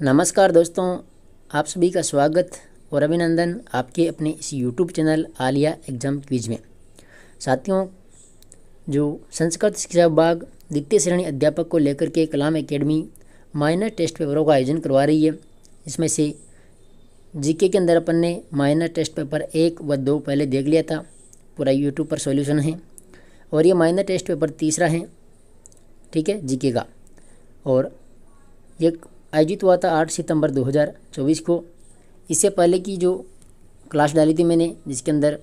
नमस्कार दोस्तों, आप सभी का स्वागत और अभिनंदन आपके अपने इस YouTube channel Alia exam quiz में। साथियों, जो संस्कृत शिक्षा विभाग द्वितीय श्रेणी अध्यापक को लेकर के कलाम एकेडमी माइनर टेस्ट पेपरों का आयोजन करवा रही है। इसमें से जीके के अंदर अपन ने माइनर टेस्ट पेपर 1 व 2 पहले देख लिया था, पूरा यूट्यूब पर सॉल्यूशन है। और ये माइनर टेस्ट पेपर तीसरा है, ठीक है, जीके का। और ये आयोजित हुआ था 8 सितंबर 2024 को। इससे पहले की जो क्लास डाली थी मैंने, जिसके अंदर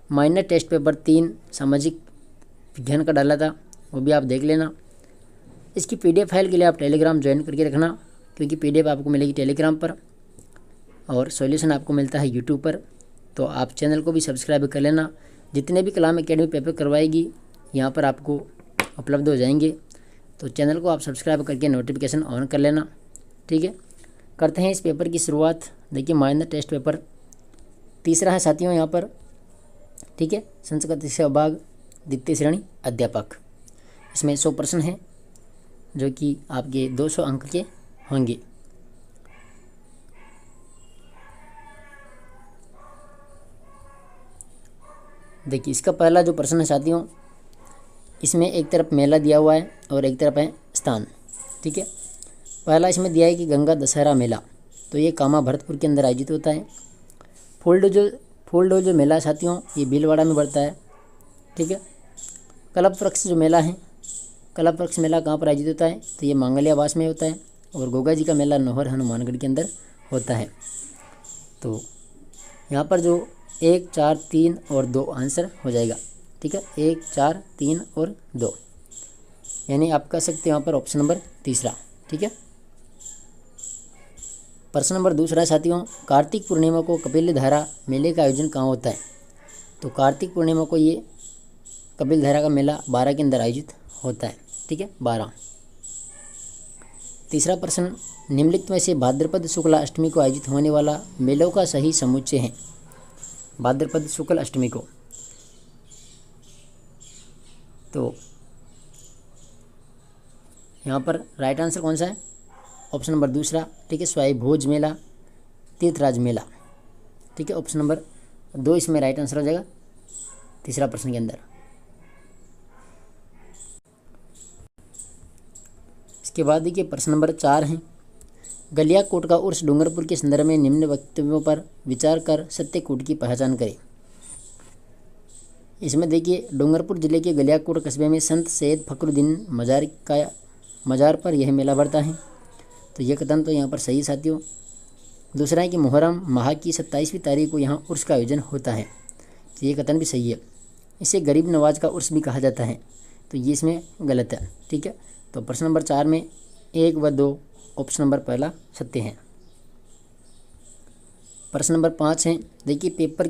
माइनर टेस्ट पेपर 3 सामाजिक विज्ञान का डाला था, वो भी आप देख लेना। इसकी पीडीएफ फाइल के लिए आप टेलीग्राम ज्वाइन करके रखना, क्योंकि पीडीएफ आपको मिलेगी टेलीग्राम पर और सॉल्यूशन आपको मिलता है यूट्यूब पर। तो आप चैनल को भी सब्सक्राइब कर लेना। जितने भी कलाम एकेडमी पेपर करवाएगी यहाँ पर आपको उपलब्ध हो जाएंगे, तो चैनल को आप सब्सक्राइब करके नोटिफिकेशन ऑन कर लेना, ठीक है। करते हैं इस पेपर की शुरुआत। देखिए, माइनर टेस्ट पेपर तीसरा है साथियों यहाँ पर, ठीक है। संस्कृत शिक्षा विभाग द्वितीय श्रेणी अध्यापक। इसमें 100 प्रश्न हैं, जो कि आपके 200 अंक के होंगे। देखिए, इसका पहला जो प्रश्न है साथियों, इसमें एक तरफ मेला दिया हुआ है और एक तरफ है स्थान, ठीक है। पहला इसमें दिया है कि गंगा दशहरा मेला, तो ये कामा भरतपुर के अंदर आयोजित होता है। फूल डोल जो मेला है साथियों, ये भीलवाड़ा में पड़ता है, ठीक है। कल्पवृक्ष जो मेला है, कल्पवृक्ष मेला कहाँ पर आयोजित होता है, तो ये मांगल्यावास में होता है। और गोगा जी का मेला नौहर हनुमानगढ़ के अंदर होता है। तो यहाँ पर जो 1, 4, 3 और 2 आंसर हो जाएगा, ठीक है। 1, 4, 3 और 2, यानी आप कह सकते हैं यहाँ पर ऑप्शन नंबर तीसरा, ठीक है। प्रश्न नंबर दूसरा साथियों, कार्तिक पूर्णिमा को कपिल धारा मेले का आयोजन कहाँ होता है, तो कार्तिक पूर्णिमा को ये कपिल धारा का मेला 12 के अंदर आयोजित होता है, ठीक है, 12। तीसरा प्रश्न, निम्नलिखित में से भाद्रपद शुक्ल अष्टमी को आयोजित होने वाला मेलों का सही समुच्चय है। भाद्रपद शुक्ल अष्टमी को, तो यहाँ पर राइट आंसर कौन सा है, ऑप्शन नंबर दूसरा, ठीक है, स्वाई भोज मेला, तीर्थराज मेला, ठीक है। ऑप्शन नंबर 2 इसमें राइट आंसर हो जाएगा तीसरा प्रश्न के अंदर। इसके बाद देखिए प्रश्न नंबर 4 है, गलियाकोट का उर्स डूंगरपुर के संदर्भ में निम्न वक्तव्यों पर विचार कर सत्यकूट की पहचान करें। इसमें देखिए, डूंगरपुर जिले के गलियाकोट कस्बे में संत सैयद फखरुद्दीन मजार पर यह मेला बढ़ता है, तो यह कथन तो यहाँ पर सही साथियों। दूसरा है कि मुहर्रम माह की 27वीं तारीख को यहाँ उर्स का आयोजन होता है, तो ये कथन भी सही है। इसे गरीब नवाज का उर्स भी कहा जाता है, तो ये इसमें गलत है, ठीक है। तो प्रश्न नंबर 4 में 1 व 2 ऑप्शन नंबर पहला सत्य है। प्रश्न नंबर 5 है, देखिए पेपर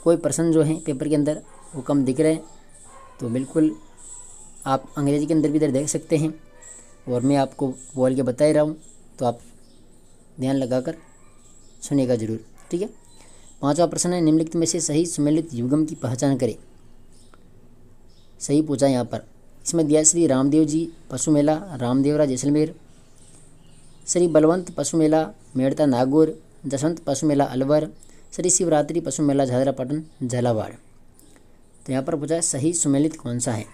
कोई प्रश्न जो है पेपर के अंदर वो कम दिख रहे हैं, तो बिल्कुल आप अंग्रेजी के अंदर भी इधर देख सकते हैं, और मैं आपको बोल के बता ही रहा हूँ, तो आप ध्यान लगाकर सुनिएगा जरूर, ठीक है। 5वां प्रश्न है, निम्नलिखित में से सही सुमेलित युगम की पहचान करें। सही पूछा यहाँ पर। इसमें दिया श्री रामदेव जी पशु मेला रामदेवरा जैसलमेर, श्री बलवंत पशु मेला मेड़ता नागौर, जसवंत पशु मेला अलवर, श्री शिवरात्रि पशु मेला झालरापाटन झालावाड़। तो यहाँ पर पूछा है सही सुमेलित कौन सा है,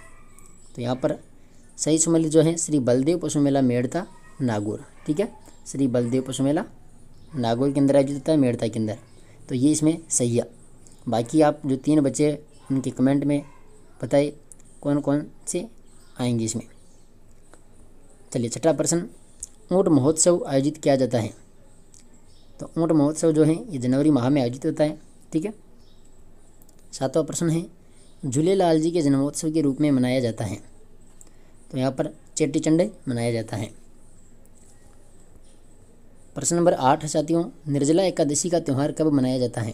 तो यहाँ पर सही सुमेलित जो है श्री बलदेव पशु मेला मेड़ता नागौर, ठीक है। श्री बलदेव पशु मेला नागौर के अंदर आयोजित होता है, मेड़ता के अंदर, तो ये इसमें सही है। बाकी आप जो 3 बचे उनके कमेंट में बताइए कौन कौन से आएंगे इसमें। चलिए 6वां प्रश्न, ऊँट महोत्सव आयोजित किया जाता है, तो ऊँट महोत्सव जो है ये जनवरी माह में आयोजित होता है, ठीक है। 7वां प्रश्न है, झूलेलाल जी के जन्मोत्सव के रूप में मनाया जाता है, तो यहाँ पर चेटी चंडे मनाया जाता है। प्रश्न नंबर 8 है साथियों, निर्जला एकादशी का त्यौहार कब मनाया जाता है,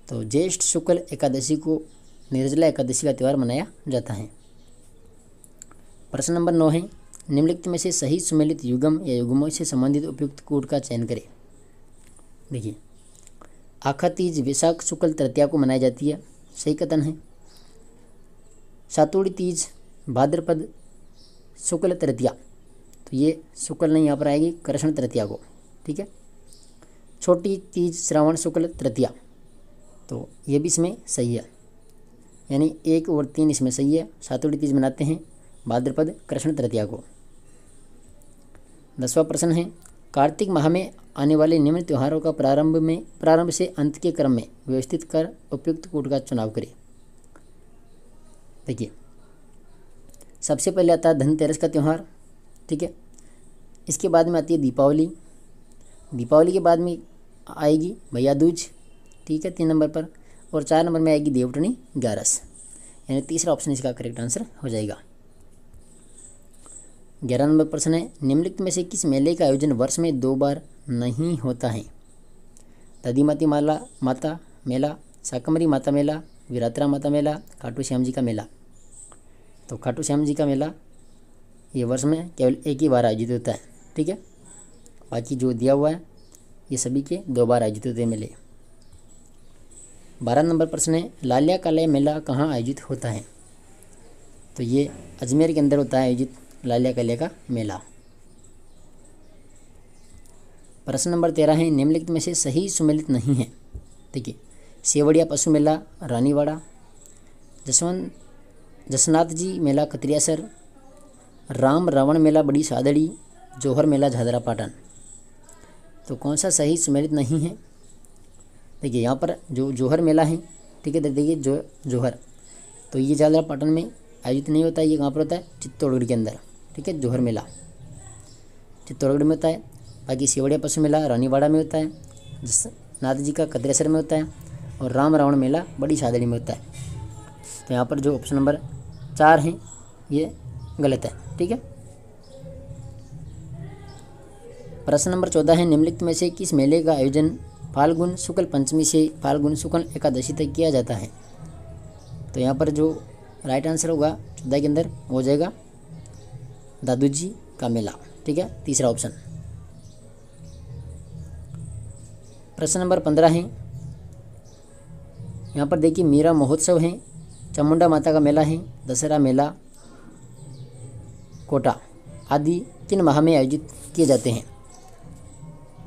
तो ज्येष्ठ शुक्ल एकादशी को निर्जला एकादशी का त्यौहार मनाया जाता है। प्रश्न नंबर 9 है, निम्नलिखित में से सही सुमेलित युगम या युगमों से संबंधित उपयुक्त कूट का चयन करें। देखिए, आखा तीज वैशाख शुक्ल तृतीया को मनाई जाती है, सही कथन है। सातुड़ी तीज भाद्रपद शुक्ल तृतीया, तो ये शुक्ल नहीं यहाँ पर आएगी, कृष्ण तृतीया को, ठीक है। छोटी तीज श्रावण शुक्ल तृतीया, तो ये भी इसमें सही है, यानी 1 और 3 इसमें सही है। सातों तीज मनाते हैं भाद्रपद कृष्ण तृतीया को। 10वां प्रश्न है, कार्तिक माह में आने वाले निम्न त्योहारों का प्रारंभ से अंत के क्रम में व्यवस्थित कर उपयुक्त कूट का चुनाव करें। देखिए, सबसे पहले आता है धनतेरस का त्यौहार, ठीक है। इसके बाद में आती है दीपावली। दीपावली के बाद में आएगी भैया दूज, ठीक है, 3 नंबर पर। और 4 नंबर में आएगी देवउठनी ग्यारस, यानी तीसरा ऑप्शन इसका करेक्ट आंसर हो जाएगा। 11 नंबर प्रश्न है, निम्नलिखित में से किस मेले का आयोजन वर्ष में 2 बार नहीं होता है? दधिमाती माता मेला, शाकंभरी माता मेला, वीरात्रा माता मेला, खाटू श्याम जी का मेला। तो खाटू श्याम जी का मेला ये वर्ष में केवल एक ही बार आयोजित होता है, ठीक है। बाकी जो दिया हुआ है ये सभी के 2 बार आयोजित होते हैं मेले। 12 नंबर प्रश्न है, लालिया कालिया मेला कहाँ आयोजित होता है? तो ये अजमेर के अंदर होता है आयोजित लालिया कालिया का मेला। प्रश्न नंबर 13 है, निम्नलिखित में से सही सुमेलित नहीं है। देखिए, सेवड़िया पशु मेला रानीवाड़ा, जसनाथ जी मेला खत्रियासर, राम रावण मेला बड़ी सादड़ी, जौहर मेला झादरा पाटन। तो कौन सा सही सुमेलित नहीं है? देखिए, यहाँ पर जो जौहर मेला है, ठीक है, देखिए जौहर, तो ये झादरा पाटन में आयोजित नहीं होता है। ये कहाँ पर होता है? चित्तौड़गढ़ के अंदर, ठीक है। जौहर मेला चित्तौड़गढ़ में होता है। बाकी सेवड़िया पशु मेला रानीवाड़ा में होता है, जसनाथ जी का खत्रियासर में होता है, और राम रावण मेला बड़ी सादड़ी में होता है। तो यहाँ पर जो ऑप्शन नंबर 4 है ये गलत है, ठीक है। प्रश्न नंबर 14 है, निम्नलिखित में से किस मेले का आयोजन फाल्गुन शुक्ल पंचमी से फाल्गुन शुक्ल एकादशी तक किया जाता है? तो यहाँ पर जो राइट आंसर होगा 14 के अंदर हो जाएगा दादू जी का मेला, ठीक है, तीसरा ऑप्शन। प्रश्न नंबर 15 है, यहाँ पर देखिए मीरा महोत्सव है, चामुंडा माता का मेला है, दशहरा मेला, कोटा आदि किन माह में आयोजित किए जाते हैं?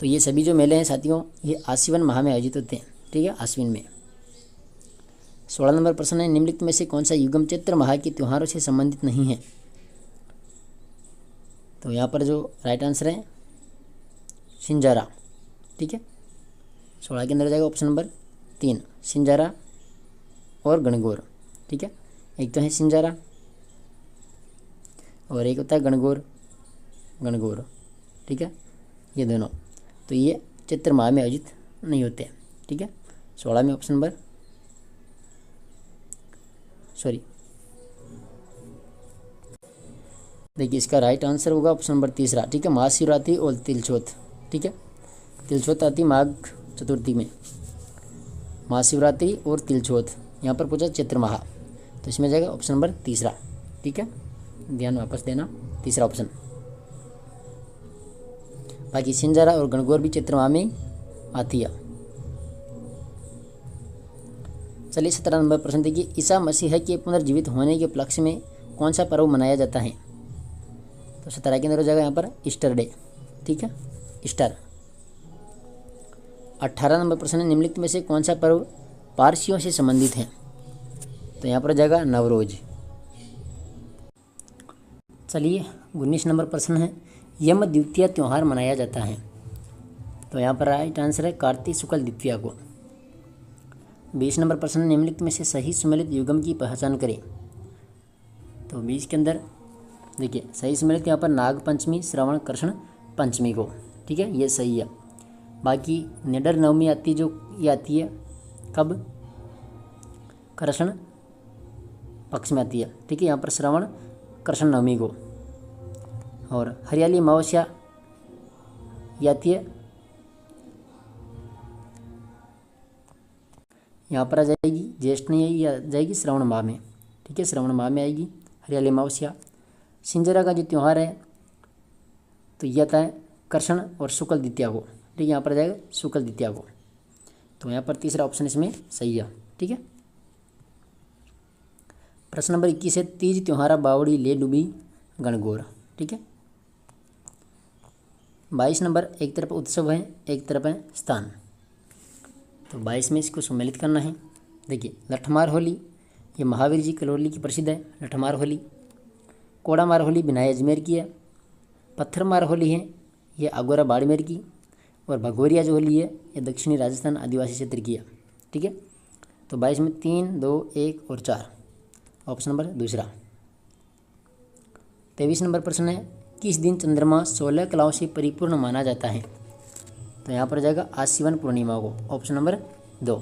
तो ये सभी जो मेले हैं साथियों ये आश्विन माह में आयोजित होते हैं, ठीक है, आश्विन में। 16 नंबर प्रश्न है, निम्नलिखित में से कौन सा युगम चैत्र माह के त्योहारों से संबंधित नहीं है? तो यहाँ पर जो राइट आंसर है सिंजारा, ठीक है। 16 के अंदर जाएगा ऑप्शन नंबर 3 सिंजारा और गणगौर, ठीक है। एक तो है सिंजारा और एक होता है गणगौर, ठीक है, ये दोनों। तो ये चैत्र माह में आयोजित नहीं होते हैं, ठीक है। 16 में ऑप्शन नंबर देखिए इसका राइट आंसर होगा ऑप्शन नंबर 3, ठीक है, महाशिवरात्रि और तिलचौथ, ठीक है। तिलचौथ आती माघ चतुर्थी में, महाशिवरात्रि और तिलचौथ। यहाँ पर पूछा चैत्र माह, तो इसमें जाएगा ऑप्शन नंबर 3, ठीक है, ध्यान वापस देना, तीसरा ऑप्शन। बाकी सिंजारा और गणगौर भी चैत्र माह में आती है। चलिए 17 नंबर प्रश्न देखिए, ईसा मसीह के पुनर्जीवित होने के उपलक्ष्य में कौन सा पर्व मनाया जाता है? तो 17 के अंदर हो जाएगा यहाँ पर ईस्टर डे, ठीक है, ईस्टर। 18 नंबर प्रश्न है, निम्नलिखित में से कौन सा पर्व पारसियों से संबंधित है? तो यहाँ पर हो जाएगा नवरोज। चलिए 19 नंबर प्रश्न है, यम द्वितीया त्यौहार मनाया जाता है? तो यहाँ पर राइट आंसर है कार्तिक शुक्ल द्वितीया को। 20 नंबर प्रश्न, निम्नलिखित में से सही सुमेलित युगम की पहचान करें? तो 20 के अंदर देखिए सही सुमेलित यहाँ पर नाग पंचमी श्रवण कृष्ण पंचमी को, ठीक है, ये सही है। बाकी निडर नवमी आती है, जो ये आती है कब? कृष्ण पक्ष में आती है, ठीक है, यहाँ पर श्रवण कृष्ण नवमी को। और हरियाली अमावस्या ये आती है यहाँ पर आ जाएगी, ज्येष्ठ नहीं आएगी, आ जाएगी श्रावण माह में, ठीक है, श्रावण माह में आएगी हरियाली अमावस्या। सिंजरा का जो त्यौहार है तो ये आता है कृष्ण और शुक्ल द्वितीया को, ठीक है, यहाँ पर आ जाएगा शुक्ल द्वितीया को। तो यहाँ पर तीसरा ऑप्शन इसमें सही है, ठीक है। प्रश्न नंबर 21 है, तीज त्योहारा बावड़ी ले डूबी गणगौर, ठीक है। 22 नंबर एक तरफ उत्सव है, एक तरफ है स्थान। तो 22 में इसको सम्मिलित करना है। देखिए लठमार होली, ये महावीर जी कलोली की प्रसिद्ध है लठमार होली। कोड़ा मार होली बिनाई अजमेर की है। पत्थर मार होली है ये आगोरा बाड़मेर की। और भगोरिया जो होली है ये दक्षिणी राजस्थान आदिवासी क्षेत्र की है। ठीक है, तो 22 में 3, 2, 1 और 4, ऑप्शन नंबर दूसरा। 23 नंबर प्रश्न है, किस दिन चंद्रमा 16 कलाओं से परिपूर्ण माना जाता है? तो यहाँ पर जाएगा आश्विन पूर्णिमा को, ऑप्शन नंबर 2।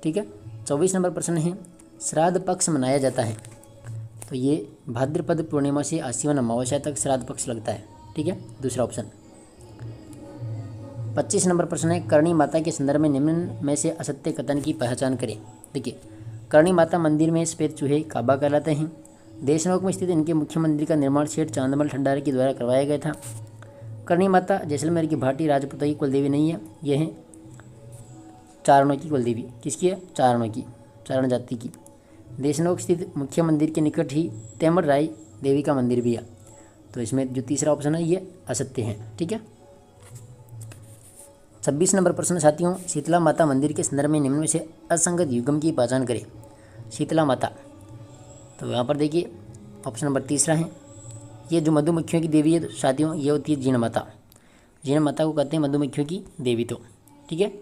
ठीक है, 24 नंबर प्रश्न है, श्राद्ध पक्ष मनाया जाता है? तो ये भाद्रपद पूर्णिमा से आश्विन अमावस्या तक श्राद्ध पक्ष लगता है। ठीक है, दूसरा ऑप्शन। 25 नंबर प्रश्न है, करणी माता के संदर्भ में निम्न में से असत्य कथन की पहचान करें। देखिए करणी माता मंदिर में सफेद चूहे काबा कहलाते हैं। देशनोक में स्थित इनके मुख्य मंदिर का निर्माण सेठ चांदमल ठंडारी के द्वारा करवाया गया था। करणी माता जैसलमेर की भाटी राजपूतों की कुलदेवी नहीं है, यह है चारणों की कुलदेवी। किसकी है? चारणों की, चारण जाति की। देशनोक स्थित मुख्य मंदिर के निकट ही तेमर राय देवी का मंदिर भी है। तो इसमें जो तीसरा ऑप्शन है ये असत्य है। ठीक है, 26 नंबर प्रश्न साथियों, शीतला माता मंदिर के संदर्भ में निम्न में से असंगत युगम की पहचान करें। शीतला माता, तो यहाँ पर देखिए ऑप्शन नंबर तीसरा है। ये जो मधुमक्खियों की देवी है साथियों, ये होती है जीण माता। जीण माता को कहते हैं मधुमक्खियों की देवी। तो ठीक है,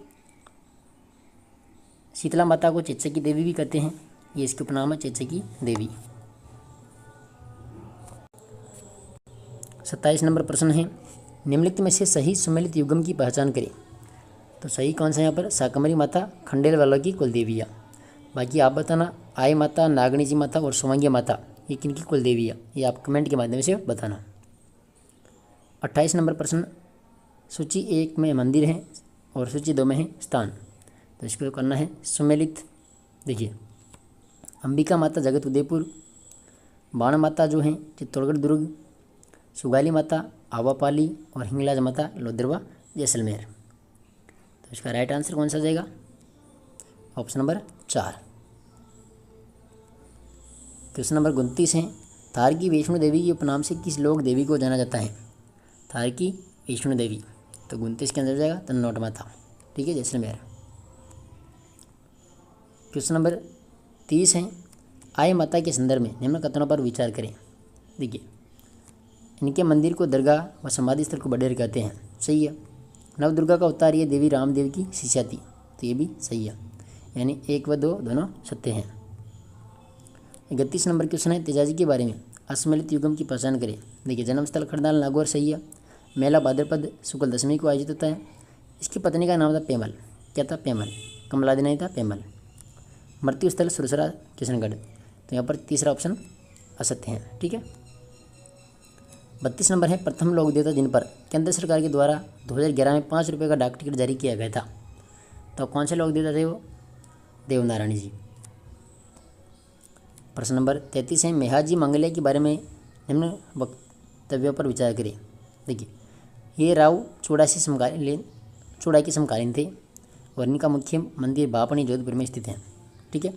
शीतला माता को चेचक की देवी भी कहते हैं, ये इसके उपनाम है चेचक की देवी। 27 नंबर प्रश्न है, निम्नलिखित में से सही सुमेलित युगम की पहचान करें। तो सही कौन सा है यहाँ पर? शाकंभरी माता खंडेल वालों की कुल देवी है। बाकी आप बताना आई माता, नागणी जी माता और सोमंगी माता ये किनकी कुल देवी है, ये आप कमेंट के माध्यम से बताना। 28 नंबर प्रश्न, सूची 1 में मंदिर है और सूची 2 में है स्थान। तो इसको करना है सुमेलित। देखिए अंबिका माता जगत उदयपुर, बाण माता जो हैं चित्तौड़गढ़ दुर्ग, सुगाली माता आवापाली और हिंगलाज माता लोदरवा जैसलमेर। तो इसका राइट आंसर कौन सा जाएगा? Option number 4। क्वेश्चन नंबर 29 है, थार की वैष्णो देवी के उपनाम से किस लोक देवी को जाना जाता है? थार की वैष्णो देवी, तो 29 के अंदर जाएगा तन्नौट माता। ठीक है, जैसलमेर। क्वेश्चन नंबर 30 है, आई माता के संदर्भ में निम्न कथनों पर विचार करें। देखिए इनके मंदिर को दरगाह व समाधि स्थल को बडेर कहते हैं, सही है। नवदुर्गा का अवतार ये देवी रामदेव की शिष्या थी, तो ये भी सही है, यानी 1 व 2 दोनों सत्य हैं। 31 नंबर क्वेश्चन है, तेजाजी के बारे में असम्मिलित युगम की पहचान करें। देखिए जन्मस्थल खड़दाल नागौर, सही है। मेला भाद्रपद शुक्ल दशमी को आयोजित होता है। इसकी पत्नी का नाम था पेमल। क्या था? पेमल। कमलादि नहीं था, पेमल। मृत्यु स्थल सुरसरा किशनगढ़, तो यहाँ पर तीसरा ऑप्शन असत्य है। ठीक है, 32 नंबर है, प्रथम लोक देवता दिन पर केंद्र सरकार के द्वारा 2011 में 5 रुपये का डाक टिकट जारी किया गया था। तो कौन से लोक देवता थे वो? देवनारायण जी। प्रश्न नंबर 33 है, मेहाजी मंगले के बारे में निम्न वक्तव्यों पर विचार करें। देखिए ये राव चूड़ासी चूड़ा के समकालीन थे और इनका मुख्य मंदिर बापणी जोधपुर में स्थित है। ठीक है,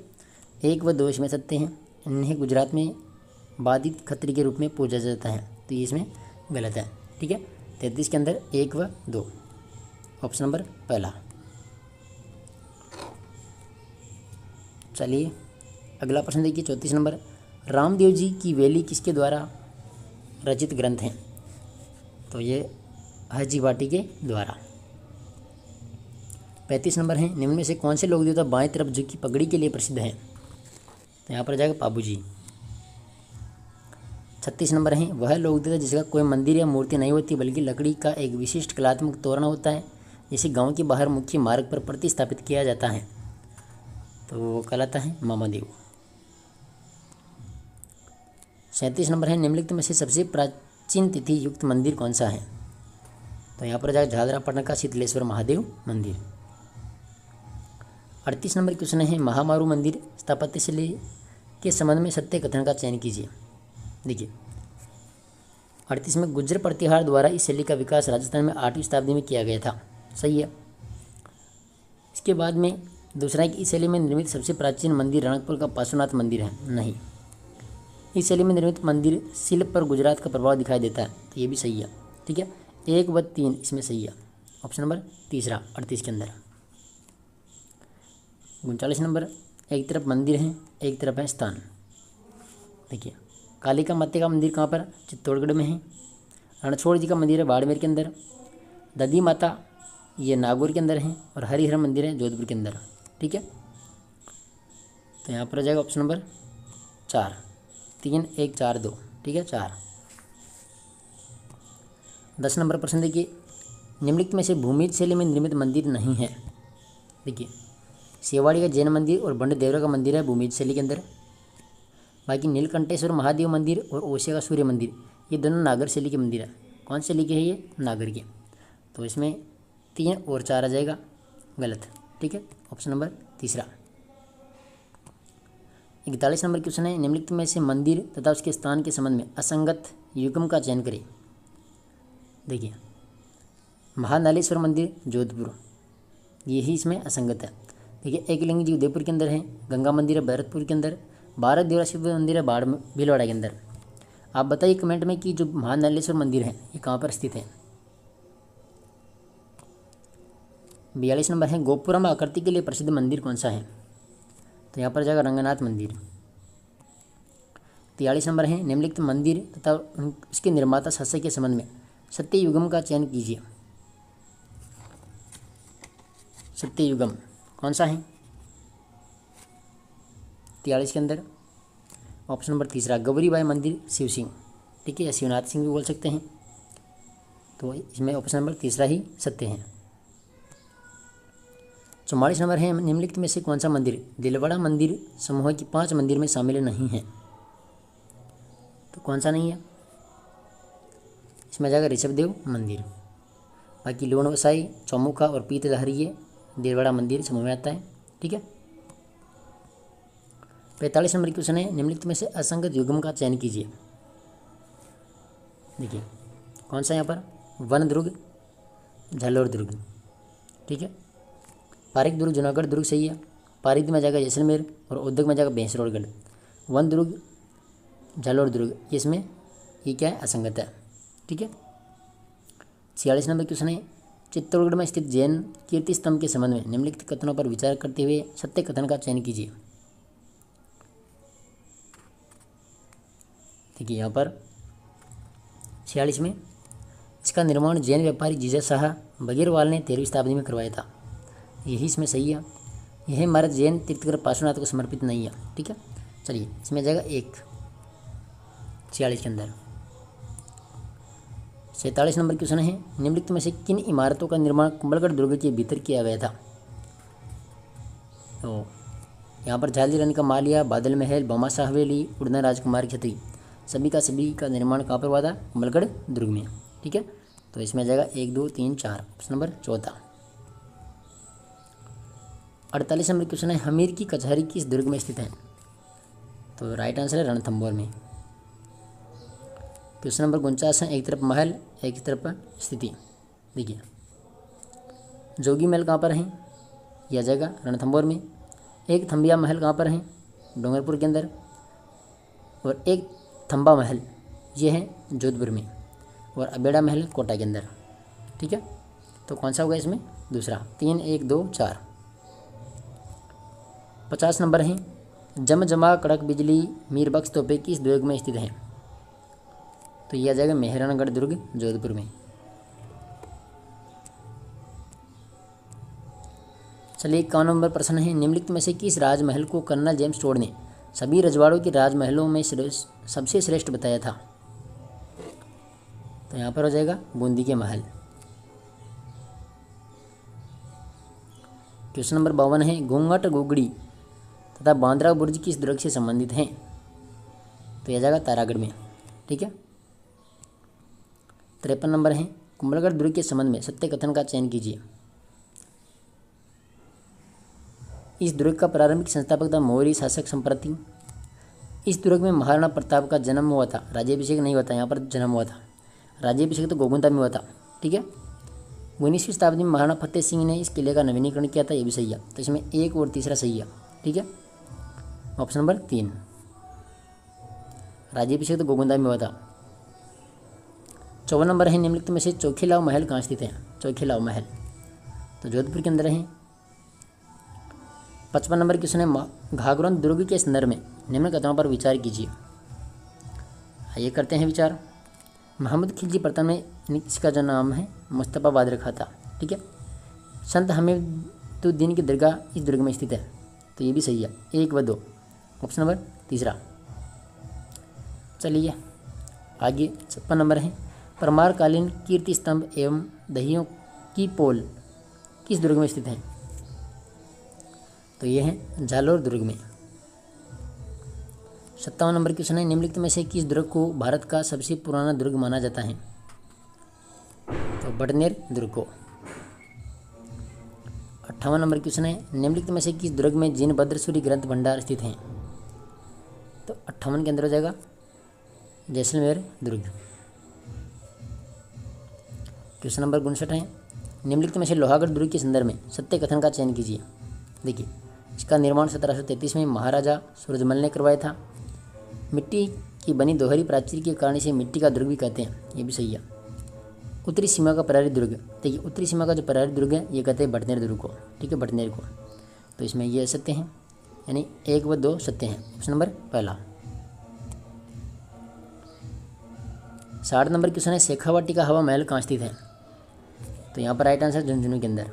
1 व 2 इसमें सत्य हैं। इन्हें गुजरात में बाधित खत्री के रूप में पूजा जाता है, तो ये इसमें गलत है। ठीक है, 33 के अंदर 1 व 2, ऑप्शन नंबर पहला। चलिए अगला प्रश्न देखिए 34 नंबर, रामदेव जी की वेली किसके द्वारा रचित ग्रंथ हैं? तो ये हजी वाटी के द्वारा। 35 नंबर है, निम्न में से कौन से लोक देवता बाएं तरफ झुकी पगड़ी के लिए प्रसिद्ध हैं? तो यहाँ पर जाएगा पाबू जी। 36 नंबर है, वह लोक देवता जिसका कोई मंदिर या मूर्ति नहीं होती बल्कि लकड़ी का एक विशिष्ट कलात्मक तोरण होता है, जिसे गांव के बाहर मुख्य मार्ग पर प्रतिस्थापित किया जाता है, तो वो कहलाता है मामादेव। 37 नंबर है, निम्नलिखित में से सबसे प्राचीन तिथि युक्त मंदिर कौन सा है? तो यहाँ पर जाएगा झालरापाटन का शीतलेश्वर महादेव मंदिर। 38 नंबर क्वेश्चन है, महामारू मंदिर स्थापत्य शैली के संबंध में सत्य कथन का चयन कीजिए। देखिए 38 में गुज्जर प्रतिहार द्वारा इस शैली का विकास राजस्थान में 8वीं शताब्दी में किया गया था, सही है। इसके बाद में दूसरा है कि इस शैली में निर्मित सबसे प्राचीन मंदिर रणकपुर का पार्श्वनाथ मंदिर है, नहीं। इस शैली में निर्मित मंदिर शिल्प पर गुजरात का प्रभाव दिखाई देता है, तो ये भी सही है। ठीक है, 1 व 3 इसमें सही है। ऑप्शन नंबर तीसरा 38 के अंदर। 39 नंबर, एक तरफ मंदिर है एक तरफ है स्थान। देखिए, कालिका माता का मंदिर कहाँ पर? चित्तौड़गढ़ में है। रणछोड़ जी का मंदिर है बाड़मेर के अंदर। दधी माता ये नागौर के अंदर है। और हरिहर मंदिर है जोधपुर के अंदर। ठीक है, तो यहाँ पर आ जाएगा ऑप्शन नंबर 4। 3 1 4 2। ठीक है, 4। 10 नंबर प्रश्न देखिए, निम्नलिखित में से भूमिज शैली में निर्मित मंदिर नहीं है। देखिए, सेवाड़ी का जैन मंदिर और बंड देवरा का मंदिर है भूमिज शैली के अंदर। बाकी नीलकंठेश्वर महादेव मंदिर और ओसिया का सूर्य मंदिर ये दोनों नागर शैली के मंदिर है। कौन शैली के है ये? नागर के। तो इसमें 3 और 4 आ जाएगा गलत। ठीक है, ऑप्शन नंबर तीसरा। 41 नंबर क्वेश्चन है, निम्नलिखित में से मंदिर तथा उसके स्थान के संबंध में असंगत युग्म का चयन करें। देखिए, महानालेश्वर मंदिर जोधपुर यही इसमें असंगत है। देखिए, एकलिंग जी उदयपुर के अंदर है। गंगा मंदिर है भरतपुर के अंदर। भारत देवरा शिव मंदिर है भीलवाड़ा के अंदर। आप बताइए कमेंट में कि जो महानालेश्वर मंदिर है ये कहाँ पर स्थित है। 42 नंबर है, गोपुरम आकृति के लिए प्रसिद्ध मंदिर कौन सा है? तो यहाँ पर जाएगा रंगनाथ मंदिर। 43 नंबर है, निम्नलिखित मंदिर तथा उसके निर्माता शासक के संबंध में सत्ययुगम का चयन कीजिए। सत्ययुगम कौन सा है 43 के अंदर? ऑप्शन नंबर तीसरा, गौरीबाई मंदिर शिव सिंह। ठीक है, या शिवनाथ सिंह भी बोल सकते हैं। तो इसमें ऑप्शन नंबर तीसरा ही सत्य है। 44 नंबर है, निम्नलिखित में से कौन सा मंदिर दिलवाड़ा मंदिर समूह की 5 मंदिर में शामिल नहीं है? तो कौन सा नहीं है? इसमें जाएगा ऋषभदेव मंदिर। बाकी लोण वसाई, चौमुखा और पीतधारी ये दिलवाड़ा मंदिर समूह में आता है। ठीक है, 45 नंबर क्वेश्चन है, निम्नलिखित में से असंगत युग्म का चयन कीजिए। देखिए, कौन सा यहाँ पर? वन दुर्ग, झालोर दुर्ग। ठीक है, पारिक दुर्ग जूनागढ़ दुर्ग सही है। पारिक में जाएगा जैसलमेर और उद्योग में जाएगा भैंसरोडगढ़। वन दुर्ग, झालोर दुर्ग ये इसमें ये क्या है? असंगत है। ठीक है, 46 नंबर क्वेश्चन है, चित्तौड़गढ़ में स्थित जैन कीर्ति स्तंभ के संबंध में निम्नलिखित कथनों पर विचार करते हुए सत्य कथन का चयन कीजिए। देखिए, यहाँ पर 46 में इसका निर्माण जैन व्यापारी जीजा शाह बगीरवाल ने 13वीं शताब्दी में करवाया था। यही इसमें सही है। यह इमारत जैन तीर्थकर पार्श्वनाथ को समर्पित नहीं है। ठीक है, चलिए इसमें जाएगा 1 46 के अंदर। 47 नंबर क्वेश्चन है, निम्नलिखित में से किन इमारतों का निर्माण कुंभलगढ़ दुर्ग के भीतर किया गया था? तो यहाँ पर झालदी रानी का मालिया, बादल महल, बमाशाह हवेली, उड़ना राजकुमार छतरी सभी का निर्माण कहाँ पर हुआ था? कुंभलगढ़ दुर्ग में। ठीक है, तो इसमें जाएगा 1 2 3 4 ऑप्शन नंबर चौथा। 48 नंबर क्वेश्चन है, हमीर की कचहरी किस दुर्ग में स्थित है? तो राइट आंसर है रणथंभौर में। क्वेश्चन नंबर 49 है, एक तरफ महल एक तरफ स्थिति। देखिए, जोगी महल कहाँ पर है? यह जाएगा रणथंभौर में। एक थंबिया महल कहाँ पर है? डूंगरपुर के अंदर। और एक थंबा महल ये है जोधपुर में। और अबेड़ा महल कोटा के अंदर। ठीक है, तो कौन सा होगा इसमें? दूसरा। 3 1 2 4। 50 नंबर है, जमजमा कड़क बिजली मीरबख्श तोपे किस दुर्ग में स्थित है? तो यह आ जाएगा मेहरानगढ़ दुर्ग जोधपुर में। चलिए 51 नंबर प्रश्न है, निम्नलिखित में से किस राजमहल को कर्नल जेम्स टोड ने सभी रजवाड़ों के राजमहलों में सबसे श्रेष्ठ बताया था? तो यहाँ पर हो जाएगा बूंदी के महल। क्वेश्चन नंबर 52 है, घूंघट गुगड़ी तथा बांद्रा बुर्ज किस दुर्ग से संबंधित हैं? तो यह जाएगा तारागढ़ में। ठीक है, 53 नंबर है, कुंभलगढ़ दुर्ग के संबंध में सत्य कथन का चयन कीजिए। इस दुर्ग का प्रारंभिक संस्थापक था मौर्य शासक संप्रति। इस दुर्ग में महाराणा प्रताप का जन्म हुआ था, राज्याभिषेक नहीं हुआ था। यहाँ पर जन्म हुआ था, राज्याभिषेक तो गोगुंदा में हुआ था। ठीक है, 19वीं शताब्दी में महाराणा फतेह सिंह ने इस किले का नवीनीकरण किया था, ये भी सही है। तो इसमें 1 और तीसरा सही है। ठीक है, ऑप्शन नंबर 3 राज्याभिषेक तो गोगुंदा में हुआ था। 54 नंबर है, निम्नलिखित में से चोखीलाओ महल कहाँ स्थित है? चोखीलाओ महल तो जोधपुर के अंदर है। 55 नंबर क्वेश्चन है, घाघरा दुर्ग के संदर्भ में निम्न कथनों पर विचार कीजिए। आइए करते हैं विचार। मोहम्मद खिलजी प्रथम ने इसका जो नाम है मुस्तफ़ाबाद रखा था, ठीक है। संत हमीदुद्दीन की दरगाह इस दुर्ग में स्थित है, तो ये भी सही है, 1 व 2 ऑप्शन नंबर तीसरा। चलिए आगे 56 नंबर है, परमारकालीन कीर्ति स्तंभ एवं दहियों की पोल किस दुर्ग में स्थित है? तो ये है जालोर दुर्ग में। 57 नंबर क्वेश्चन है, निम्नलिखित में से किस दुर्ग को भारत का सबसे पुराना दुर्ग माना जाता है? तो बड़नेर दुर्ग को। 58 नंबर क्वेश्चन है, निम्नलिखित में से किस दुर्ग में जिनभद्र सूरी ग्रंथ भंडार स्थित हैं? तो 58 के अंदर हो जाएगा जैसलमेर दुर्ग। क्वेश्चन नंबर 59 है, निम्नलिखित में से लोहागढ़ दुर्ग के संदर्भ में सत्य कथन का चयन कीजिए। देखिए, इसका निर्माण 1733 में महाराजा सूरजमल ने करवाया था। मिट्टी की बनी दोहरी प्राचीर के कारण इसे मिट्टी का दुर्ग भी कहते हैं, ये भी सही है। उत्तरी सीमा का प्रहरी दुर्ग, देखिए उत्तरी सीमा का जो प्रहरी दुर्ग है ये कहते हैं बटनेर दुर्ग को, ठीक है, बटनेर को। तो इसमें ये सत्य हैं, यानी 1 व 2 सत्य हैं, ऑप्शन नंबर पहला। 60 नंबर क्वेश्चन है, शेखावाटी का हवा महल कहाँ स्थित है? तो यहाँ पर राइट आंसर झुंझुनू के अंदर।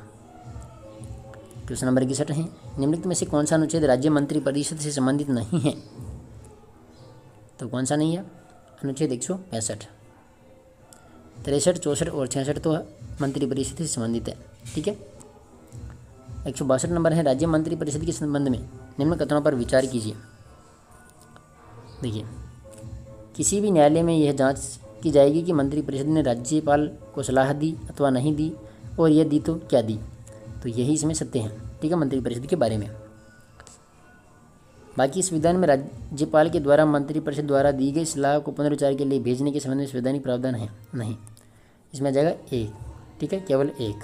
क्वेश्चन नंबर 61 है, निम्नलिखित में से कौन सा अनुच्छेद राज्य मंत्री परिषद से संबंधित नहीं है? तो कौन सा नहीं है? अनुच्छेद 165। 63, 64 और 66 तो मंत्री परिषद से संबंधित है, ठीक है। 162 नंबर है, राज्य मंत्री परिषद के संबंध में निम्न कथनों पर विचार कीजिए। देखिए, किसी भी न्यायालय में यह जांच की जाएगी कि मंत्री परिषद ने राज्यपाल को सलाह दी अथवा नहीं दी, और यह दी तो क्या दी। तो यही इसमें सत्य है, ठीक है, मंत्री परिषद के बारे में। बाकी इस विधान में राज्यपाल के द्वारा मंत्री परिषद द्वारा दी गई सलाह को पुनर्विचार के लिए भेजने के संबंध में संवैधानिक प्रावधान है नहीं, इसमें आ जाएगा 1, ठीक है, केवल 1।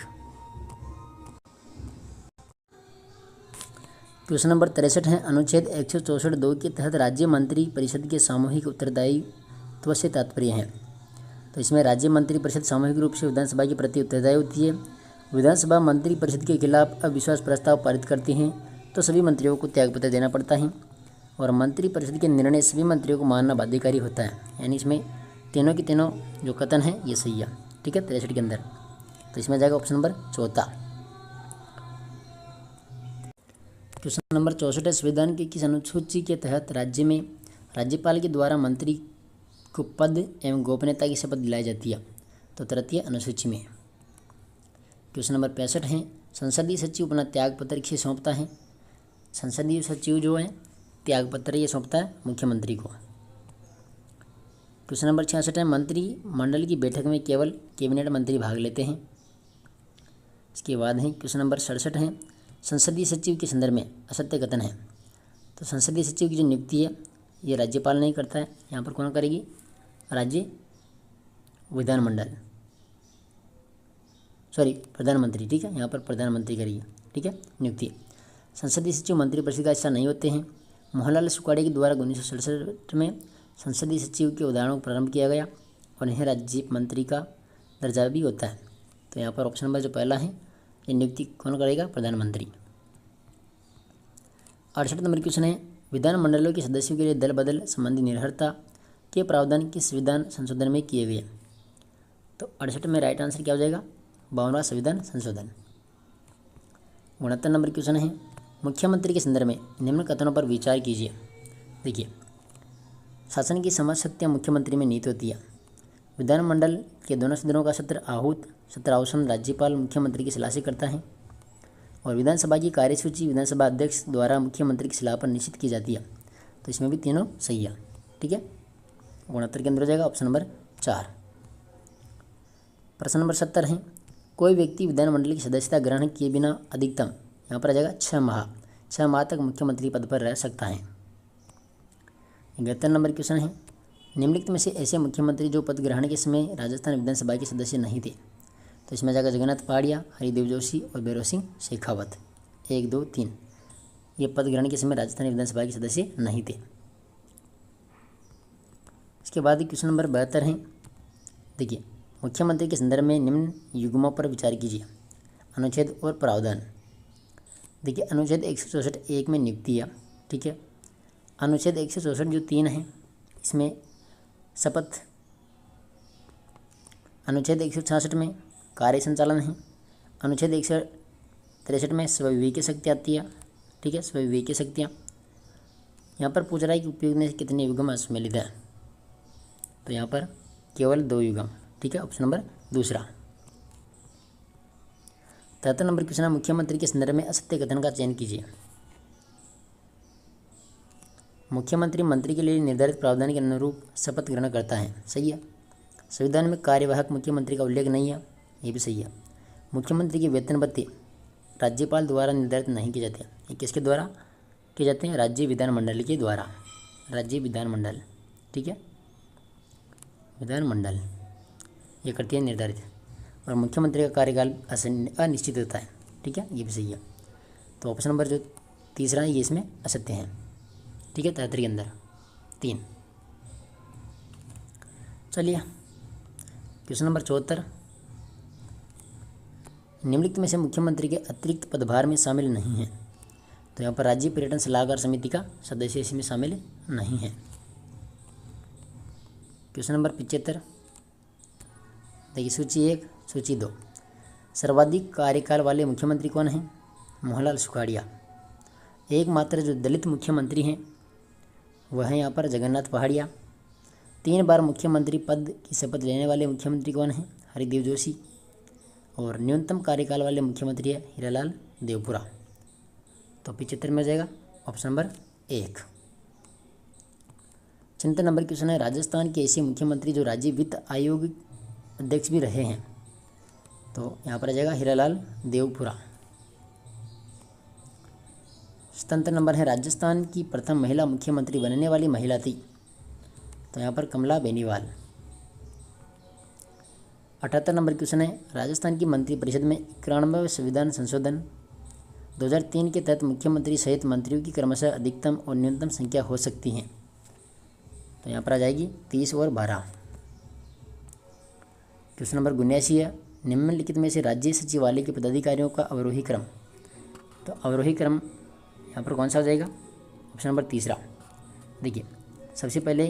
क्वेश्चन नंबर 63 है, अनुच्छेद 164(2) के तहत राज्य मंत्री परिषद के सामूहिक उत्तरदायित्व से तात्पर्य है। तो इसमें राज्य मंत्री परिषद सामूहिक रूप से विधानसभा के प्रति उत्तरदायी होती है। विधानसभा मंत्री परिषद के खिलाफ अविश्वास प्रस्ताव पारित करती हैं तो सभी मंत्रियों को त्यागपत्र देना पड़ता है, और मंत्री परिषद के निर्णय सभी मंत्रियों को मानना बाध्यकारी होता है। यानी इसमें तीनों के तीनों जो कथन है ये सही है, ठीक है, 63 के अंदर। तो इसमें जाएगा ऑप्शन नंबर चौथा। क्वेश्चन नंबर 64 है, संविधान की किस अनुसूची के तहत राज्य में राज्यपाल के द्वारा मंत्री को पद एवं गोपनीयता की शपथ दिलाई जाती है? तो 33 अनुसूची में। क्वेश्चन नंबर 65 है, संसदीय सचिव अपना त्यागपत्र किसे सौंपता है? संसदीय सचिव जो है त्यागपत्र ये सौंपता है मुख्यमंत्री को। क्वेश्चन नंबर 66 है, मंत्रिमंडल की बैठक में केवल कैबिनेट मंत्री भाग लेते हैं। इसके बाद है क्वेश्चन नंबर 67 है, संसदीय सचिव के संदर्भ में असत्य कथन है। तो संसदीय सचिव की जो नियुक्ति है ये राज्यपाल नहीं करता है, यहाँ पर कौन करेगी? राज्य विधानमंडल, सॉरी प्रधानमंत्री, ठीक है, यहाँ पर प्रधानमंत्री करेगी, ठीक है, नियुक्ति। संसदीय सचिव मंत्रिपरिषद का हिस्सा नहीं होते हैं। मोहनलाल सुखाड़े के द्वारा 1967 में संसदीय सचिव के उदाहरणों को प्रारंभ किया गया और इन्हें राज्य मंत्री का दर्जा भी होता है। तो यहाँ पर ऑप्शन नंबर जो पहला है ये नियुक्ति कौन करेगा? प्रधानमंत्री। 68 नंबर क्वेश्चन है, विधानमंडलों के सदस्यों के लिए दल बदल संबंधी निर्भरता के प्रावधान किस संविधान संशोधन में किए गए? तो 68 में राइट आंसर क्या हो जाएगा? 52वां संविधान संशोधन। 69 नंबर क्वेश्चन है, मुख्यमंत्री के संदर्भ में निम्न कथनों पर विचार कीजिए। देखिए, शासन की समझ शक्तियाँ मुख्यमंत्री में निहित होती है। विधानमंडल के दोनों सदनों का सत्रावसान राज्यपाल मुख्यमंत्री की सलाह से करता है, और विधानसभा की कार्यसूची विधानसभा अध्यक्ष द्वारा मुख्यमंत्री की सलाह पर निश्चित की जाती है। तो इसमें भी तीनों सही है, ठीक है। 69 के अंदर हो जाएगा ऑप्शन नंबर 4। प्रश्न नंबर 70 है, कोई व्यक्ति विधानमंडल की सदस्यता ग्रहण किए बिना अधिकतम, यहाँ पर आ जाएगा 6 माह तक मुख्यमंत्री पद पर रह सकता है। 71 नंबर क्वेश्चन है, निम्नलिखित में से ऐसे मुख्यमंत्री जो पद ग्रहण के समय राजस्थान विधानसभा के सदस्य नहीं थे? तो इसमें जाएगा जगन्नाथ पहाड़िया, हरिदेव जोशी और भैरव सिंह शेखावत। 1, 2, 3 ये पद ग्रहण के समय राजस्थान विधानसभा के सदस्य नहीं थे। इसके बाद क्वेश्चन नंबर 72 है, देखिए मुख्यमंत्री के संदर्भ में निम्न युग्मों पर विचार कीजिए। अनुच्छेद और प्रावधान। देखिए अनुच्छेद 164(1) में नियुक्तियाँ, ठीक है। अनुच्छेद 164 जो 3 है इसमें शपथ। अनुच्छेद 166 में कार्य संचालन है। अनुच्छेद 163 में स्वविवेकीय शक्तियाँ आती है, ठीक है, स्वविवेकीय शक्तियाँ। यहाँ पर पूछ रहा है कि उपयोग में कितने युग्म सम्मिलित हैं, तो यहाँ पर केवल 2 युग्म, ठीक है, ऑप्शन नंबर दूसरा। 73 नंबर क्वेश्चन है, मुख्यमंत्री के संदर्भ में असत्य कथन का चयन कीजिए। मुख्यमंत्री मंत्री के लिए निर्धारित प्रावधान के अनुरूप शपथ ग्रहण करता है, सही है। संविधान में कार्यवाहक मुख्यमंत्री का उल्लेख नहीं है, ये भी सही है। मुख्यमंत्री की वेतन भत्ते राज्यपाल द्वारा निर्धारित नहीं किए जाते, ये किसके द्वारा किए जाते हैं? राज्य विधानमंडल के द्वारा, राज्य विधानमंडल, ठीक है, विधानमंडल ये करती है निर्धारित। और मुख्यमंत्री का कार्यकाल अनिश्चित होता है, ठीक है, ये भी सही है। तो ऑप्शन नंबर जो तीसरा है ये इसमें असत्य है, ठीक है, 73 के अंदर 3। चलिए क्वेश्चन नंबर 74, निम्नलिखित में से मुख्यमंत्री के अतिरिक्त पदभार में शामिल नहीं है, तो यहाँ पर राज्य पर्यटन सलाहकार समिति का सदस्य इसमें शामिल नहीं है। क्वेश्चन नंबर 75, देखिए सूची 1 सूची 2, सर्वाधिक कार्यकाल वाले मुख्यमंत्री कौन हैं? मोहनलाल सुखाड़िया। एकमात्र जो दलित मुख्यमंत्री हैं वह है यहाँ पर जगन्नाथ पहाड़िया। 3 बार मुख्यमंत्री पद की शपथ लेने वाले मुख्यमंत्री कौन हैं? हरिदेव जोशी। और न्यूनतम कार्यकाल वाले मुख्यमंत्री है हीरालाल देवपुरा। तो 75 में हो जाएगा ऑप्शन नंबर 1। 76 नंबर क्वेश्चन है, राजस्थान के ऐसे मुख्यमंत्री जो राज्य वित्त आयोग अध्यक्ष भी रहे हैं, तो यहाँ पर आ जाएगा हीरालाल देवपुरा। 77 नंबर है, राजस्थान की प्रथम महिला मुख्यमंत्री बनने वाली महिला थी, तो यहाँ पर कमला बेनीवाल। 78 नंबर क्वेश्चन है, राजस्थान की मंत्रिपरिषद में 91वें संविधान संशोधन 2003 के तहत मुख्यमंत्री सहित मंत्रियों की क्रमशः अधिकतम और न्यूनतम संख्या हो सकती है, तो यहाँ पर आ जाएगी 30 और 12। क्वेश्चन नंबर 79 है, निम्नलिखित में से राज्य सचिवालय के पदाधिकारियों का अवरोही क्रम, तो अवरोही क्रम यहाँ पर कौन सा हो जाएगा? ऑप्शन नंबर तीसरा। देखिए सबसे पहले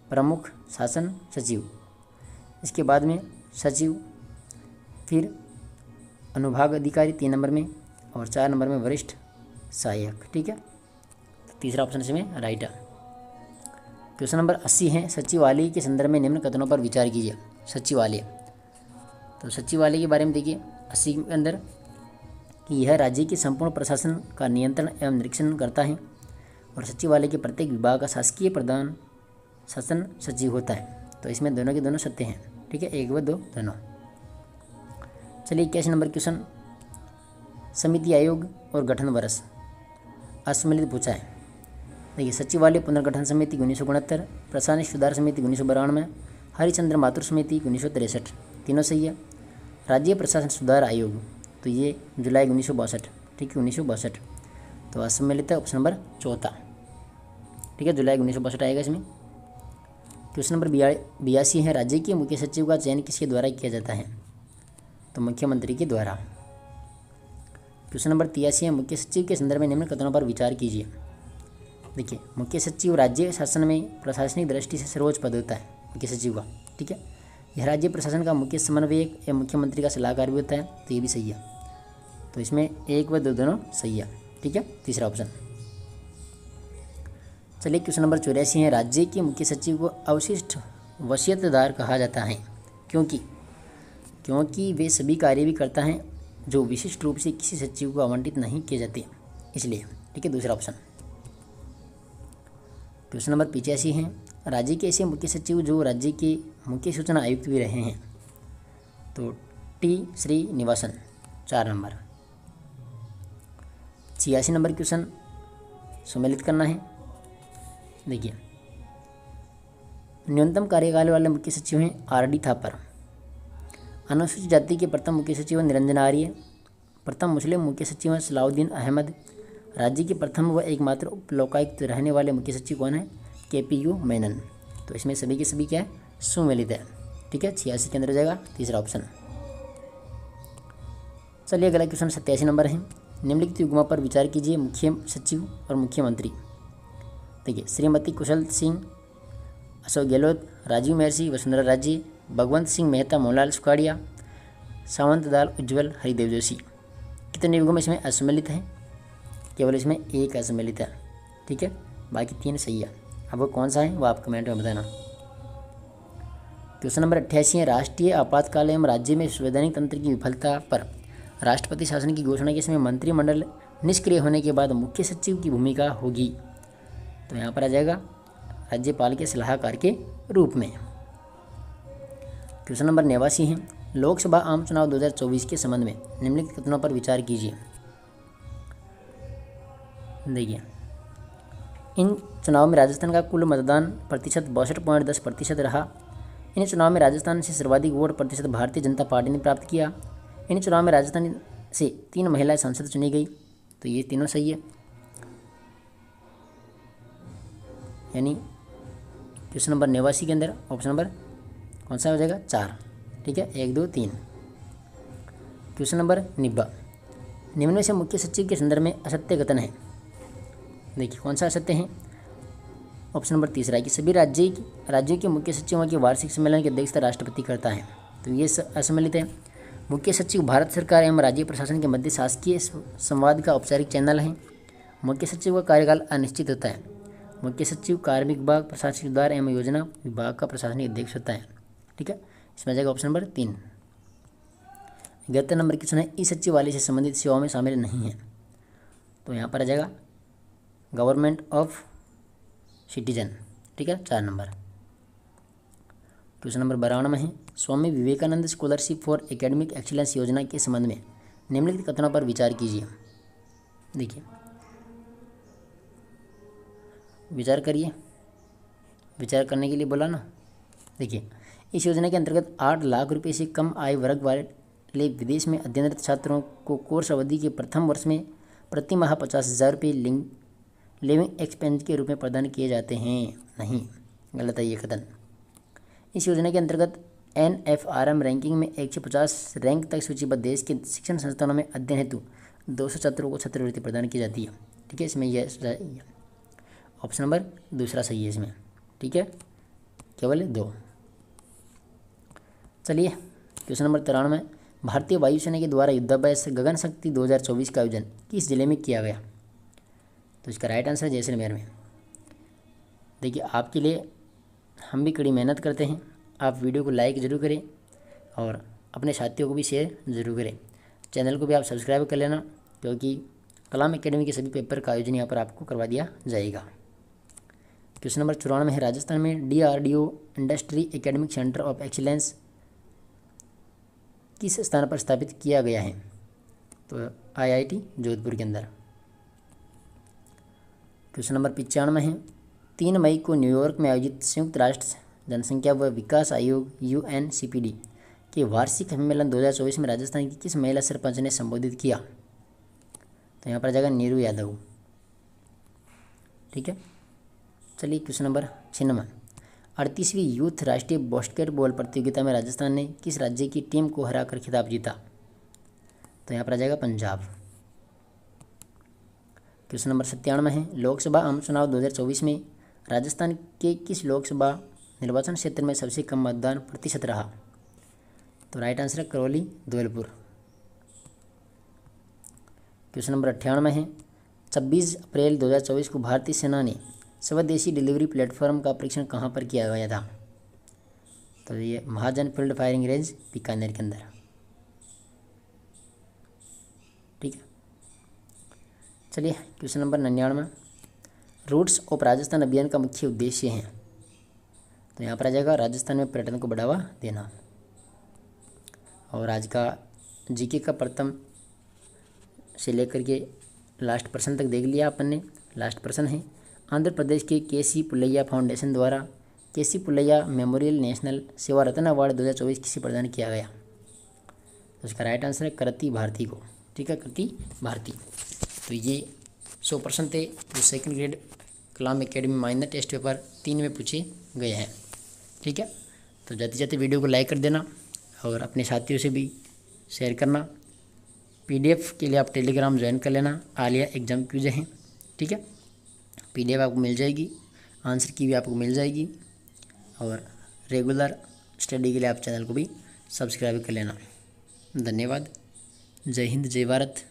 प्रमुख शासन सचिव, इसके बाद में सचिव, फिर अनुभाग अधिकारी 3 नंबर में, और 4 नंबर में वरिष्ठ सहायक, ठीक है, तो तीसरा ऑप्शन इसमें राइट है। क्वेश्चन नंबर 80 है, सचिवालय के संदर्भ में निम्न कथनों पर विचार कीजिए। सचिवालय, तो सचिवालय के बारे में देखिए 80 के अंदर कि यह राज्य के संपूर्ण प्रशासन का नियंत्रण एवं निरीक्षण करता है, और सचिवालय के प्रत्येक विभाग का शासकीय प्रधान शासन सचिव होता है, तो इसमें दोनों के दोनों सत्य हैं, ठीक है, 1 व 2 दोनों। चलिए 81 नंबर क्वेश्चन, समिति आयोग और गठन वर्ष असम्मिलित पूछा है। देखिए सचिवालय पुनर्गठन समिति 1969, प्रशासनिक सुधार समिति 1992, हरिचंद्र माथुर समिति 1963, तीनों सही है। राज्य प्रशासन सुधार आयोग, तो ये जुलाई 1962, ठीक है, 1962, तो असम्मिलित है ऑप्शन नंबर 4, ठीक है, जुलाई 1962 आएगा इसमें। क्वेश्चन नंबर 82 है, राज्य के मुख्य सचिव का चयन किसके द्वारा किया जाता है? तो मुख्यमंत्री के द्वारा। क्वेश्चन नंबर 83 है, मुख्य सचिव के संदर्भ में निम्न कथनों पर विचार कीजिए। देखिए मुख्य सचिव राज्य शासन में प्रशासनिक दृष्टि से सर्वोच्च पद होता है मुख्य सचिव का, ठीक है, यह राज्य प्रशासन का मुख्य समन्वयक या मुख्यमंत्री का सलाहकार भी होता है, तो ये भी सही है, तो इसमें 1 व 2 दोनों सही है, ठीक है, तीसरा ऑप्शन। चलिए क्वेश्चन नंबर 84 है, राज्य के मुख्य सचिव को अवशिष्ट वसीयतदार कहा जाता है, क्योंकि वे सभी कार्य भी करता है जो विशिष्ट रूप से किसी सचिव को आवंटित नहीं किए जाते, इसलिए, ठीक है, दूसरा ऑप्शन। क्वेश्चन नंबर 85 है, राज्य के ऐसे मुख्य सचिव जो राज्य के मुख्य सूचना आयुक्त भी रहे हैं, तो T Srinivasan, 4 number. 86 number question सम्मिलित करना है। देखिए न्यूनतम कार्यकाल वाले मुख्य सचिव हैं आर.डी. थापर। अनुसूचित जाति के प्रथम मुख्य सचिव निरंजन आर्य। प्रथम मुस्लिम मुख्य सचिव हैं सलाउद्दीन अहमद। राज्य के प्रथम व एकमात्र उप लोकायुक्त रहने वाले मुख्य सचिव कौन है? के.पी.यू. मेनन। तो इसमें सभी के सभी क्या है? सुमेलित है, ठीक है, 86 के अंदर हो जाएगा तीसरा ऑप्शन। चलिए अगला क्वेश्चन 87 नंबर है। निम्नलिखित युग्मों पर विचार कीजिए, मुख्य सचिव और मुख्यमंत्री। देखिए, श्रीमती कुशल सिंह, अशोक गहलोत, राजीव महर्षि, वसुंधरा राजे, भगवंत सिंह मेहता, मोहनलाल सुखाड़िया, सावंत दाल, उज्ज्वल, हरिदेव जोशी। कितने युग्म इसमें असम्मिलित हैं? केवल इसमें एक असम्मिलित है, ठीक है, बाकी 3 सही है। अब वो कौन सा है वो आप कमेंट में बताना। क्वेश्चन नंबर 88 है। राष्ट्रीय आपातकाल एवं राज्य में संवैधानिक तंत्र की विफलता पर राष्ट्रपति शासन की घोषणा के समय मंत्रिमंडल निष्क्रिय होने के बाद मुख्य सचिव की भूमिका होगी। तो यहाँ पर आ जाएगा राज्यपाल के सलाहकार के रूप में। क्वेश्चन नंबर 89 है। लोकसभा आम चुनाव 2024 के संबंध में निम्नलिखित कथनों पर विचार कीजिए। देखिए, इन चुनाव में राजस्थान का कुल मतदान प्रतिशत 62.10% रहा। इन चुनाव में राजस्थान से सर्वाधिक वोट प्रतिशत भारतीय जनता पार्टी ने प्राप्त किया। इन चुनाव में राजस्थान से 3 महिलाएं सांसद चुनी गई। तो ये तीनों सही है, यानी क्वेश्चन नंबर 89 के अंदर ऑप्शन नंबर कौन सा हो जाएगा? 4, ठीक है, 1, 2, 3। Question number 90। निम्न में से मुख्य सचिव के संदर्भ में असत्य कथन है। देखिए, कौन सा असत्य है? ऑप्शन नंबर तीसरा है कि सभी राज्यों के मुख्य सचिवों के वार्षिक सम्मेलन की अध्यक्षता राष्ट्रपति करता है। तो ये असम्मिलित है। मुख्य सचिव भारत सरकार एवं राज्य प्रशासन के मध्य शासकीय संवाद का औपचारिक चैनल है। मुख्य सचिव का कार्यकाल अनिश्चित होता है। मुख्य सचिव कार्मिक विभाग, प्रशासनिक सुधार एवं योजना विभाग का प्रशासनिक अध्यक्ष होता है, ठीक है, इसमें आ जाएगा ऑप्शन नंबर 3। 71 नंबर क्वेश्चन है। ई सचिवालय से संबंधित सेवाओं में शामिल नहीं है। तो यहाँ पर आ जाएगा गवर्नमेंट ऑफ सिटीजन, ठीक है, 4 नंबर। क्वेश्चन नंबर 52 में है। Swami Vivekananda scholarship for academic excellence योजना के संबंध में निम्नलिखित कथनों पर विचार कीजिए। देखिए, विचार करिए, विचार करने के लिए बोला ना। देखिए, इस योजना के अंतर्गत 8 लाख रुपए से कम आय वर्ग वाले विदेश में अध्ययनरत छात्रों को कोर्स अवधि के प्रथम वर्ष में प्रति माह 50,000 रुपये लिविंग एक्सपेंस के रूप में प्रदान किए जाते हैं। नहीं, गलत है ये कथन। इस योजना के अंतर्गत NFRM रैंकिंग में 150 रैंक तक सूचीबद्ध देश के शिक्षण संस्थानों में अध्ययन हेतु 200 छात्रों को छात्रवृत्ति प्रदान की जाती है, ठीक है, इसमें यह ऑप्शन नंबर दूसरा सही है इसमें, ठीक है, केवल 2। चलिए क्वेश्चन नंबर 93। भारतीय वायुसेना के द्वारा युद्धाभ्यास गगन शक्ति 2024 का आयोजन किस जिले में किया गया? तो इसका राइट आंसर है जैसलमेर में। देखिए, आपके लिए हम भी कड़ी मेहनत करते हैं। आप वीडियो को लाइक ज़रूर करें और अपने साथियों को भी शेयर ज़रूर करें। चैनल को भी आप सब्सक्राइब कर लेना, क्योंकि कलाम एकेडमी के सभी पेपर का आयोजन यहाँ पर आपको करवा दिया जाएगा। क्वेश्चन नंबर 94 है। राजस्थान में DRDO industry academic centre of excellence किस स्थान पर स्थापित किया गया है? तो IIT जोधपुर के अंदर। क्वेश्चन नंबर 95 है। 3 मई को न्यूयॉर्क में आयोजित संयुक्त राष्ट्र जनसंख्या व विकास आयोग UNCPD के वार्षिक सम्मेलन 2024 में राजस्थान की किस महिला सरपंच ने संबोधित किया? तो यहाँ पर आ जाएगा नीरू यादव, ठीक है। चलिए क्वेश्चन नंबर 96। 38वीं यूथ राष्ट्रीय बास्केटबॉल प्रतियोगिता में राजस्थान ने किस राज्य की टीम को हराकर खिताब जीता? तो यहाँ पर आ जाएगा पंजाब। क्वेश्चन नंबर 97 है। लोकसभा आम चुनाव 2024 में राजस्थान के किस लोकसभा निर्वाचन क्षेत्र में सबसे कम मतदान प्रतिशत रहा? तो राइट आंसर है करौली धौलपुर। क्वेश्चन नंबर 98 है। 26 अप्रैल 2024 को भारतीय सेना ने स्वदेशी डिलीवरी प्लेटफॉर्म का परीक्षण कहाँ पर किया गया था? तो ये Mahajan field firing range Bikaner के अंदर, ठीक है। चलिए question number 99। Roots of Rajasthan अभियान का मुख्य उद्देश्य है? तो यहाँ पर आ जाएगा राजस्थान में पर्यटन को बढ़ावा देना। और आज का जीके का प्रथम से लेकर के लास्ट प्रश्न तक देख लिया अपन ने। लास्ट प्रश्न है, आंध्र प्रदेश के केसी पुल्लैया फाउंडेशन द्वारा केसी पुल्लैया मेमोरियल नेशनल सेवा रत्न अवार्ड 2024 किसे प्रदान किया गया? तो इसका राइट आंसर है कृति भारती को, ठीक है, कृति भारती। तो ये 100% थे जो सेकंड ग्रेड कलाम एकेडमी माइनर टेस्ट पेपर 3 में पूछे गए हैं, ठीक है। तो जाते जाते वीडियो को लाइक कर देना और अपने साथियों से भी शेयर करना। पीडीएफ के लिए आप टेलीग्राम ज्वाइन कर लेना, आलिया एग्ज़ाम क्विज हैं, ठीक है। पीडीएफ आपको मिल जाएगी, आंसर की भी आपको मिल जाएगी, और रेगुलर स्टडी के लिए आप चैनल को भी सब्सक्राइब कर लेना। धन्यवाद। जय हिंद, जय भारत।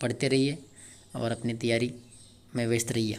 पढ़ते रहिए और अपनी तैयारी में व्यस्त रहिए।